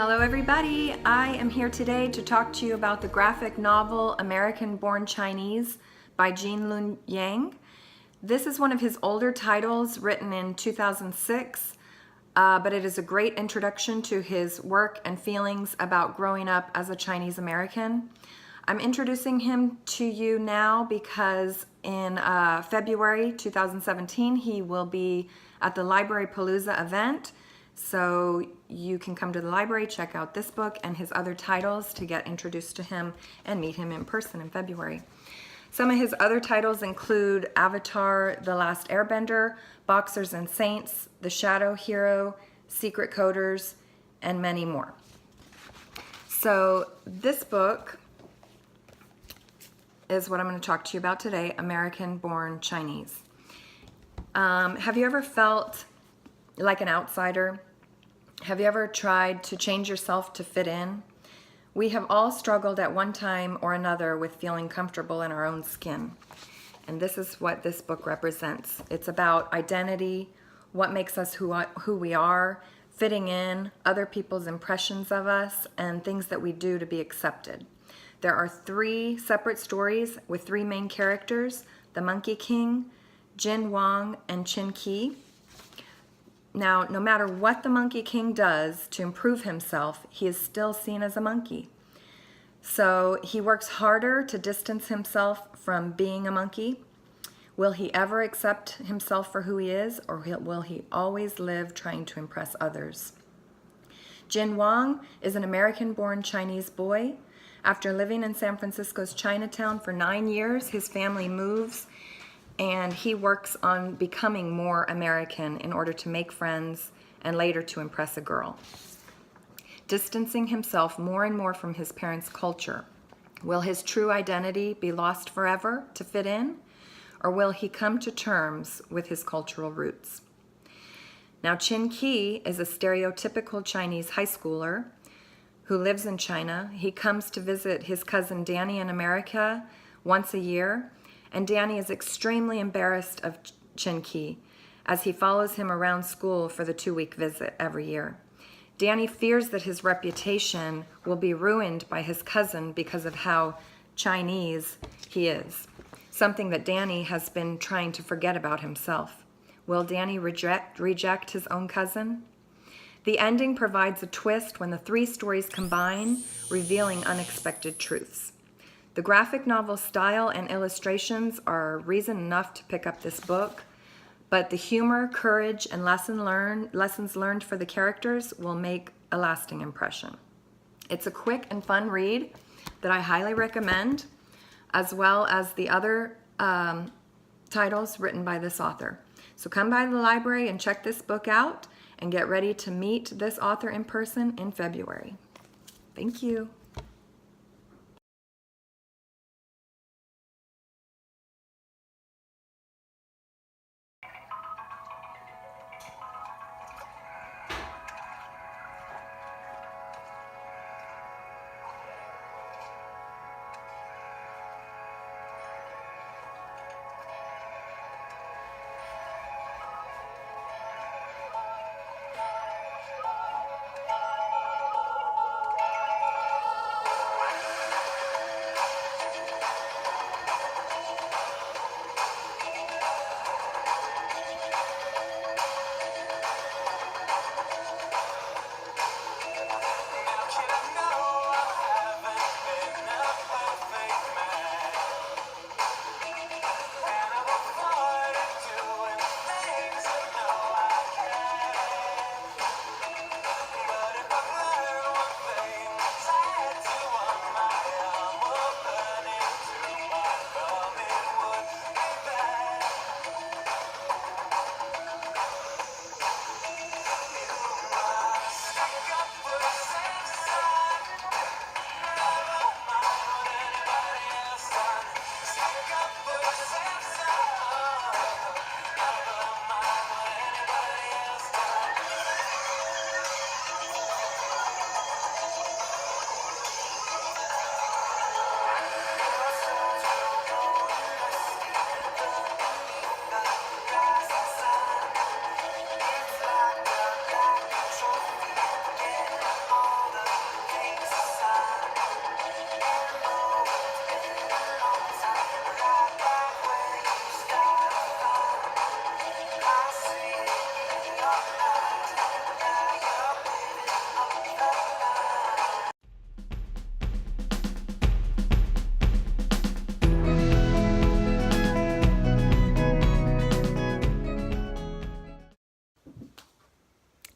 Hello everybody, I am here today to talk to you about the graphic novel American Born Chinese by Gene Luen Yang. This is one of his older titles written in 2006, but it is a great introduction to his work and feelings about growing up as a Chinese American. I'm introducing him to you now because in February 2017 he will be at the Library Palooza event. So you can come to the library, check out this book and his other titles to get introduced to him and meet him in person in February. Some of his other titles include Avatar: The Last Airbender, Boxers and Saints, The Shadow Hero, Secret Coders, and many more. So this book is what I'm going to talk to you about today, American Born Chinese. Have you ever felt like an outsider? Have you ever tried to change yourself to fit in? We have all struggled at one time or another with feeling comfortable in our own skin. And this is what this book represents. It's about identity, what makes us who we are, fitting in, other people's impressions of us, and things that we do to be accepted. There are 3 separate stories with 3 main characters: the Monkey King, Jin Wang, and Qin Qi. Now, no matter what the Monkey King does to improve himself, he is still seen as a monkey. So he works harder to distance himself from being a monkey. Will he ever accept himself for who he is, or will he always live trying to impress others? Jin Wang is an American-born Chinese boy. After living in San Francisco's Chinatown for 9 years, his family moves and he works on becoming more American in order to make friends and later to impress a girl. Distancing himself more and more from his parents' culture. Will his true identity be lost forever to fit in? Or will he come to terms with his cultural roots? Now, Qin Qi is a stereotypical Chinese high schooler who lives in China. He comes to visit his cousin Danny in America once a year, and Danny is extremely embarrassed of Qin Qi as he follows him around school for the 2-week visit every year. Danny fears that his reputation will be ruined by his cousin because of how Chinese he is, something that Danny has been trying to forget about himself. Will Danny reject his own cousin? The ending provides a twist when the 3 stories combine, revealing unexpected truths. The graphic novel style and illustrations are reason enough to pick up this book, but the humor, courage, and lessons learned for the characters will make a lasting impression. It's a quick and fun read that I highly recommend, as well as the other titles written by this author. So come by the library and check this book out and get ready to meet this author in person in February. Thank you.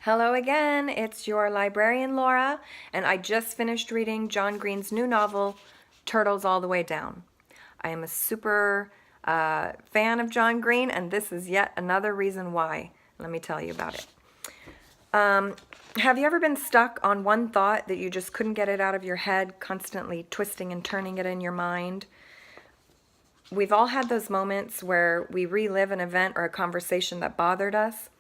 Hello again, it's your librarian Laura, and I just finished reading John Green's new novel, Turtles All the Way Down. I am a super fan of John Green, and this is yet another reason why. Let me tell you about it. Have you ever been stuck on one thought that you just couldn't get it out of your head, constantly twisting and turning it in your mind? We've all had those moments where we relive an event or a conversation that bothered us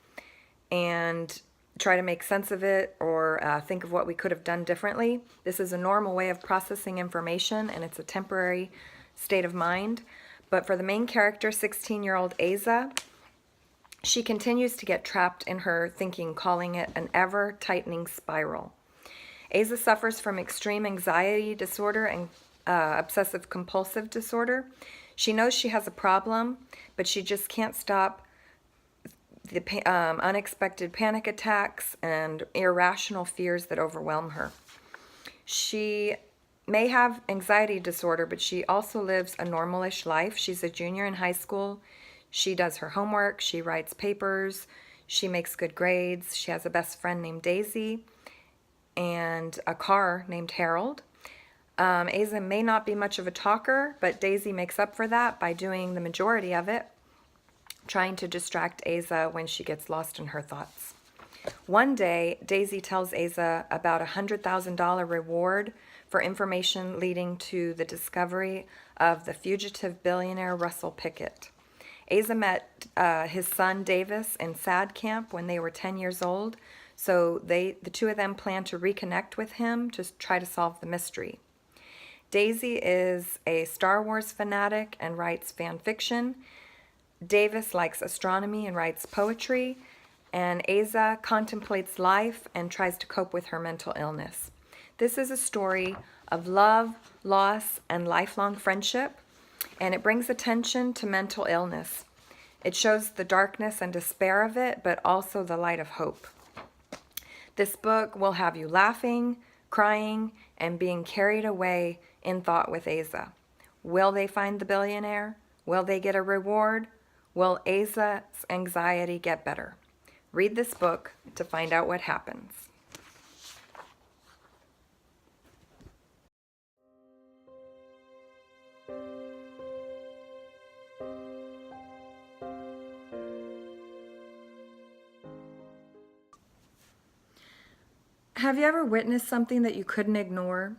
and try to make sense of it or think of what we could have done differently. This is a normal way of processing information, and it's a temporary state of mind. But for the main character, 16-year-old Asa, she continues to get trapped in her thinking, calling it an ever-tightening spiral. Asa suffers from extreme anxiety disorder and obsessive-compulsive disorder. She knows she has a problem, but she just can't stop the unexpected panic attacks and irrational fears that overwhelm her. She may have anxiety disorder, but she also lives a normalish life. She's a junior in high school. She does her homework. She writes papers. She makes good grades. She has a best friend named Daisy and a car named Harold. Asa may not be much of a talker, but Daisy makes up for that by doing the majority of it, trying to distract Asa when she gets lost in her thoughts. One day, Daisy tells Asa about a $100,000 reward for information leading to the discovery of the fugitive billionaire Russell Pickett. Asa met his son Davis in SAD camp when they were 10 years old, so the two of them plan to reconnect with him to try to solve the mystery. Daisy is a Star Wars fanatic and writes fan fiction. Davis likes astronomy and writes poetry, and Asa contemplates life and tries to cope with her mental illness. This is a story of love, loss, and lifelong friendship, and it brings attention to mental illness. It shows the darkness and despair of it, but also the light of hope. This book will have you laughing, crying, and being carried away in thought with Asa. Will they find the billionaire? Will they get a reward? Will Asa's anxiety get better? Read this book to find out what happens. Have you ever witnessed something that you couldn't ignore?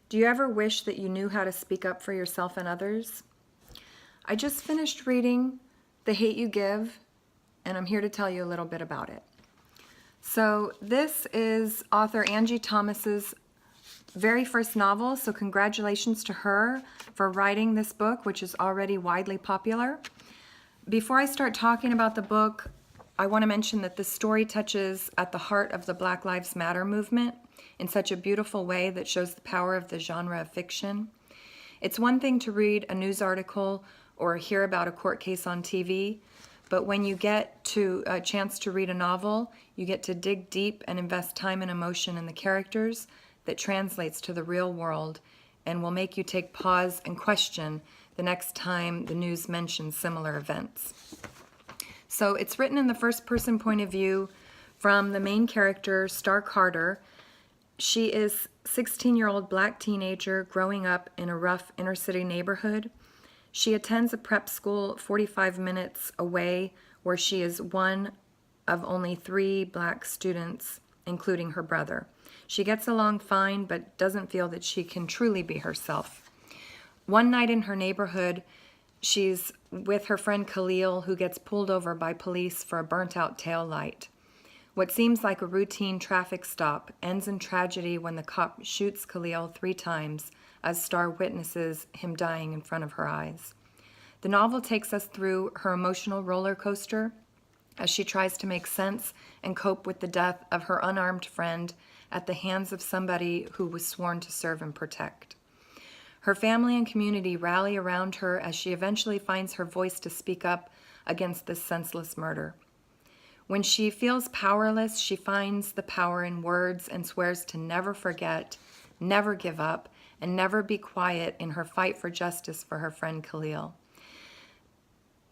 Do you ever wish that you knew how to speak up for yourself and others? I just finished reading The Hate You Give, and I'm here to tell you a little bit about it. So this is author Angie Thomas's very first novel, so congratulations to her for writing this book, which is already widely popular. Before I start talking about the book, I want to mention that this story touches at the heart of the Black Lives Matter movement in such a beautiful way that shows the power of the genre of fiction. It's one thing to read a news article or hear about a court case on TV, but when you get to a chance to read a novel, you get to dig deep and invest time and emotion in the characters that translates to the real world and will make you take pause and question the next time the news mentions similar events. So it's written in the first person point of view from the main character, Star Carter. She is a 16-year-old black teenager growing up in a rough inner city neighborhood. She attends a prep school 45 minutes away where she is one of only 3 black students, including her brother. She gets along fine, but doesn't feel that she can truly be herself. One night in her neighborhood, she's with her friend Khalil, who gets pulled over by police for a burnt-out taillight. What seems like a routine traffic stop ends in tragedy when the cop shoots Khalil 3 times as Star witnesses him dying in front of her eyes. The novel takes us through her emotional roller coaster as she tries to make sense and cope with the death of her unarmed friend at the hands of somebody who was sworn to serve and protect. Her family and community rally around her as she eventually finds her voice to speak up against this senseless murder. When she feels powerless, she finds the power in words and swears to never forget, never give up, and never be quiet in her fight for justice for her friend Khalil.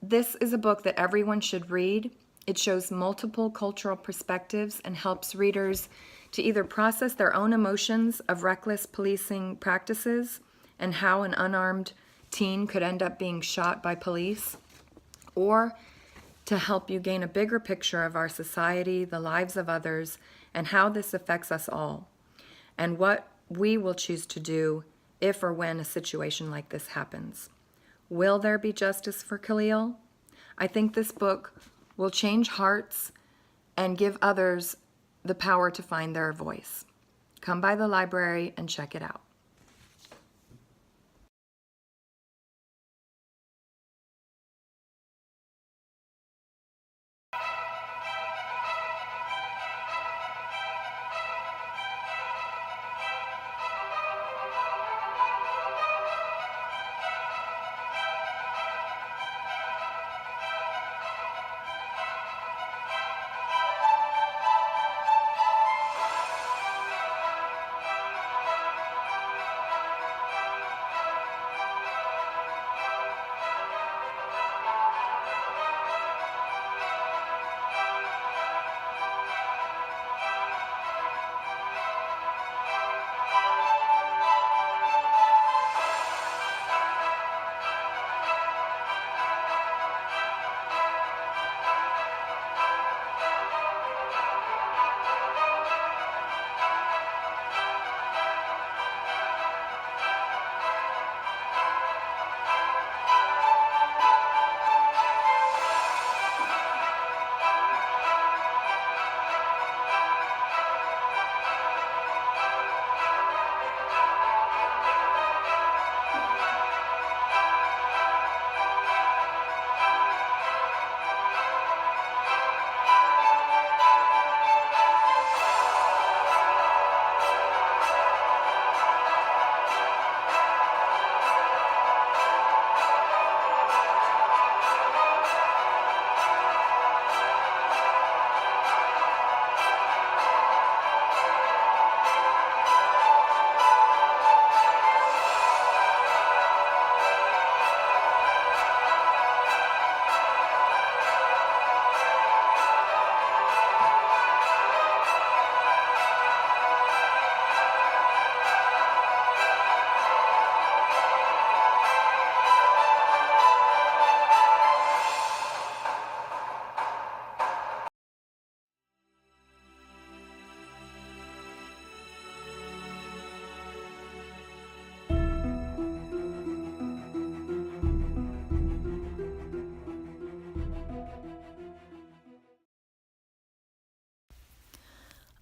This is a book that everyone should read. It shows multiple cultural perspectives and helps readers to either process their own emotions of reckless policing practices and how an unarmed teen could end up being shot by police, or to help you gain a bigger picture of our society, the lives of others, and how this affects us all, and what we will choose to do if or when a situation like this happens. Will there be justice for Khalil? I think this book will change hearts and give others the power to find their voice. Come by the library and check it out.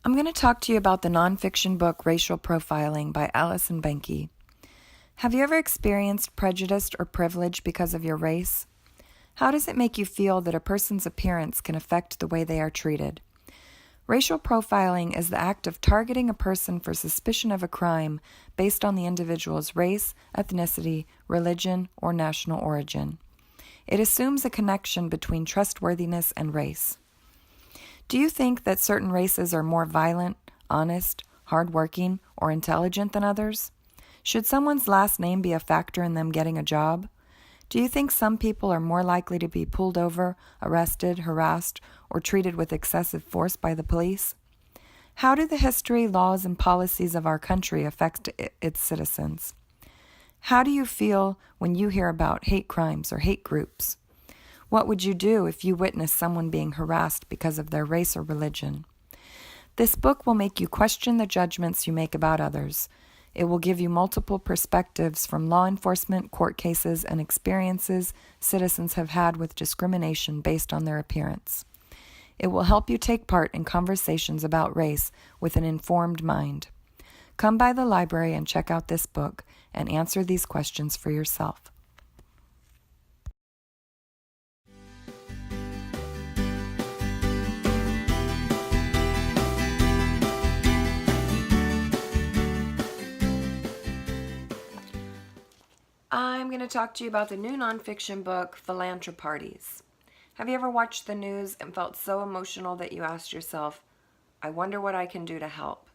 I'm going to talk to you about the nonfiction book Racial Profiling by Alison Benke. Have you ever experienced prejudice or privilege because of your race? How does it make you feel that a person's appearance can affect the way they are treated? Racial profiling is the act of targeting a person for suspicion of a crime based on the individual's race, ethnicity, religion, or national origin. It assumes a connection between trustworthiness and race. Do you think that certain races are more violent, honest, hardworking, or intelligent than others? Should someone's last name be a factor in them getting a job? Do you think some people are more likely to be pulled over, arrested, harassed, or treated with excessive force by the police? How do the history, laws, and policies of our country affect its citizens? How do you feel when you hear about hate crimes or hate groups? What would you do if you witnessed someone being harassed because of their race or religion? This book will make you question the judgments you make about others. It will give you multiple perspectives from law enforcement, court cases, and experiences citizens have had with discrimination based on their appearance. It will help you take part in conversations about race with an informed mind. Come by the library and check out this book and answer these questions for yourself. I'm going to talk to you about the new nonfiction book, Philanthroparties. Have you ever watched the news and felt so emotional that you asked yourself, I wonder what I can do to help?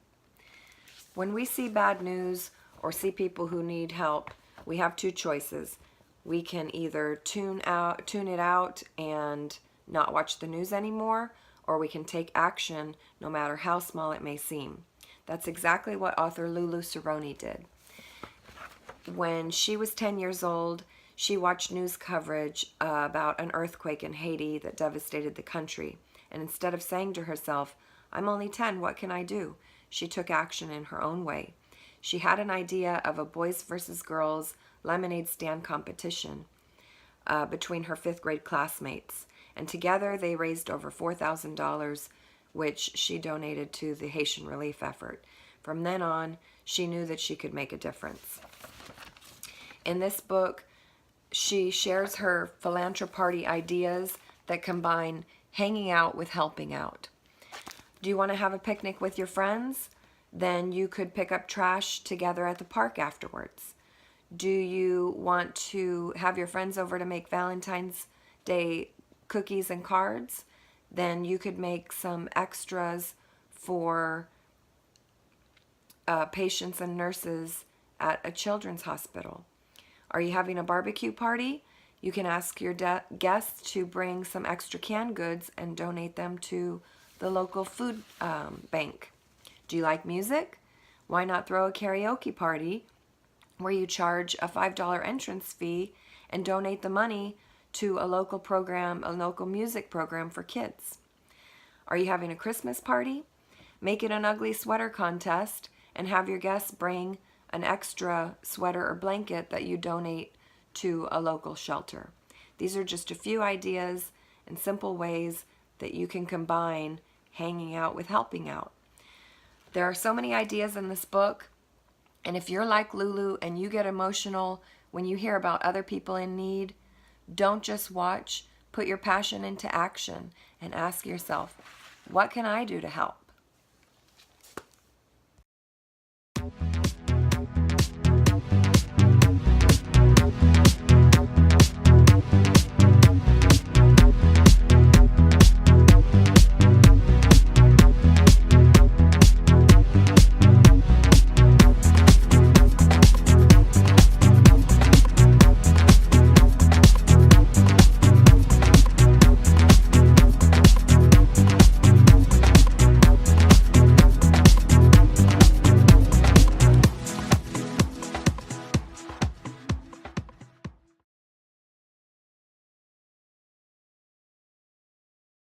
When we see bad news or see people who need help, we have two choices. We can either tune it out and not watch the news anymore, or we can take action no matter how small it may seem. That's exactly what author Lulu Cerrone did. When she was 10 years old, she watched news coverage about an earthquake in Haiti that devastated the country. And instead of saying to herself, "I'm only 10, what can I do?" she took action in her own way. She had an idea of a boys versus girls lemonade stand competition between her 5th grade classmates. And together they raised over $4,000, which she donated to the Haitian relief effort. From then on, she knew that she could make a difference. In this book, she shares her Philanthroparty ideas that combine hanging out with helping out. Do you want to have a picnic with your friends? Then you could pick up trash together at the park afterwards. Do you want to have your friends over to make Valentine's Day cookies and cards? Then you could make some extras for patients and nurses at a children's hospital. Are you having a barbecue party? You can ask your guests to bring some extra canned goods and donate them to the local food bank. Do you like music? Why not throw a karaoke party where you charge a $5 entrance fee and donate the money to a local program, a local music program for kids? Are you having a Christmas party? Make it an ugly sweater contest and have your guests bring an extra sweater or blanket that you donate to a local shelter. These are just a few ideas and simple ways that you can combine hanging out with helping out. There are so many ideas in this book, and if you're like Lulu and you get emotional when you hear about other people in need, don't just watch, put your passion into action and ask yourself, what can I do to help?